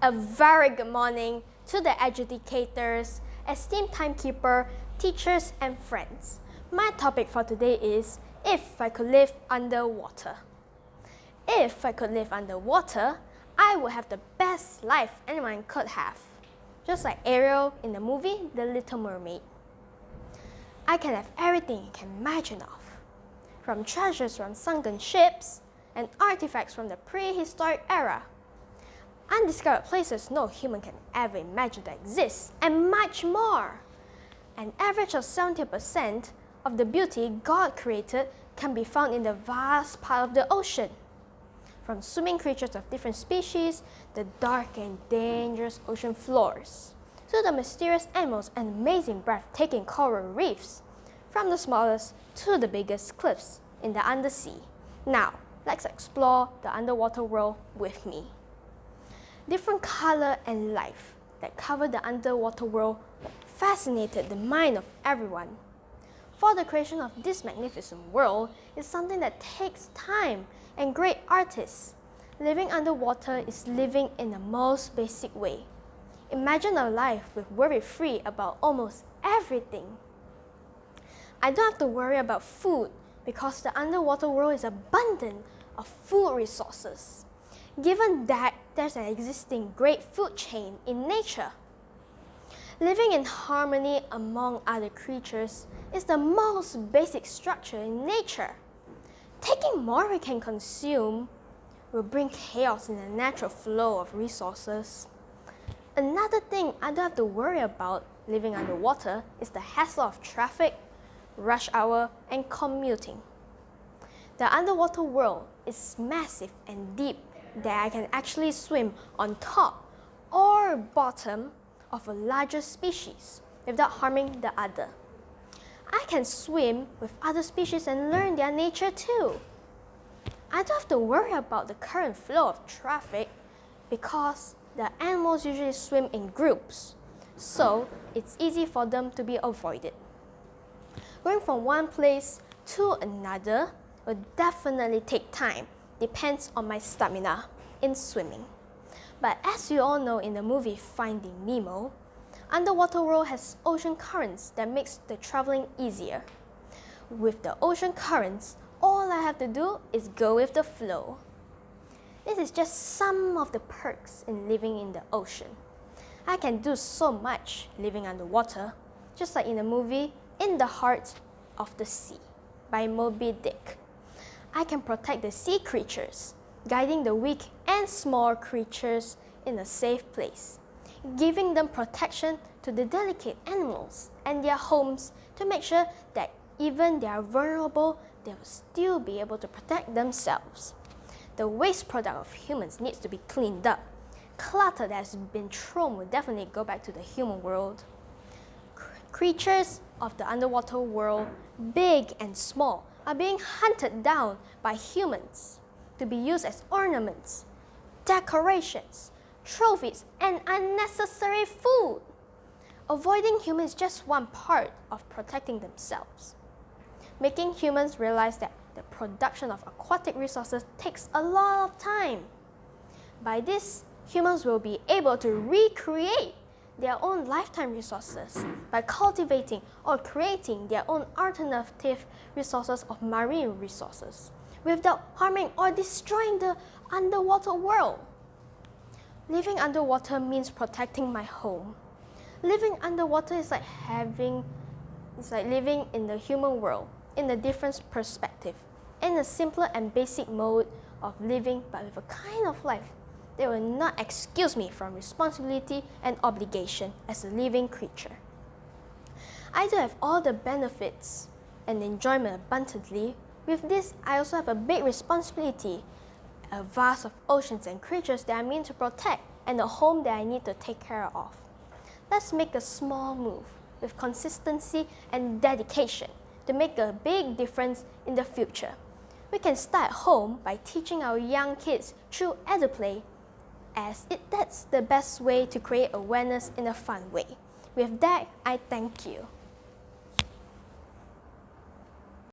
A very good morning to the educators, esteemed timekeeper, teachers, and friends. My topic for today is if I could live underwater. If I could live underwater, I would have the best life anyone could have. Just like Ariel in the movie The Little Mermaid. I can have everything you can imagine of. From treasures from sunken ships and artifacts from the prehistoric era. Undiscovered places no human can ever imagine that exist, and much more. An average of 70% of the beauty God created can be found in the vast part of the ocean. From swimming creatures of different species, the dark and dangerous ocean floors, to the mysterious animals and amazing breathtaking coral reefs, from the smallest to the biggest cliffs in the undersea. Now, let's explore the underwater world with me. Different color and life that cover the underwater world fascinated the mind of everyone. For the creation of this magnificent world is something that takes time and great artists. Living underwater is living in the most basic way. Imagine a life with worry-free about almost everything. I don't have to worry about food because the underwater world is abundant of food resources. Given that there's an existing great food chain in nature. Living in harmony among other creatures is the most basic structure in nature. Taking more we can consume will bring chaos in the natural flow of resources. Another thing I don't have to worry about living underwater is the hassle of traffic, rush hour, and commuting. The underwater world is massive and deep that I can actually swim on top or bottom of a larger species without harming the other. I can swim with other species and learn their nature too. I don't have to worry about the current flow of traffic because the animals usually swim in groups, so it's easy for them to be avoided. Going from one place to another will definitely take time. Depends on my stamina in swimming. But as you all know in the movie Finding Nemo, underwater world has ocean currents that makes the traveling easier. With the ocean currents, all I have to do is go with the flow. This is just some of the perks in living in the ocean. I can do so much living underwater, just like in the movie In the Heart of the Sea by Moby Dick. I can protect the sea creatures, guiding the weak and small creatures in a safe place, giving them protection to the delicate animals and their homes to make sure that even they are vulnerable, they will still be able to protect themselves. The waste product of humans needs to be cleaned up. Clutter that has been thrown will definitely go back to the human world. Creatures of the underwater world, big and small, are being hunted down by humans to be used as ornaments, decorations, trophies, and unnecessary food. Avoiding humans is just one part of protecting themselves, making humans realize that the production of aquatic resources takes a lot of time. By this, humans will be able to recreate their own lifetime resources by cultivating or creating their own alternative resources of marine resources without harming or destroying the underwater world. Living underwater means protecting my home. Living underwater is like living in the human world in a different perspective, in a simpler and basic mode of living, but with a kind of life they will not excuse me from responsibility and obligation as a living creature. I do have all the benefits and enjoyment abundantly. With this, I also have a big responsibility, a vast of oceans and creatures that I mean to protect, and a home that I need to take care of. Let's make a small move with consistency and dedication to make a big difference in the future. We can start at home by teaching our young kids through EduPlay, as that's the best way to create awareness in a fun way. With that, I thank you.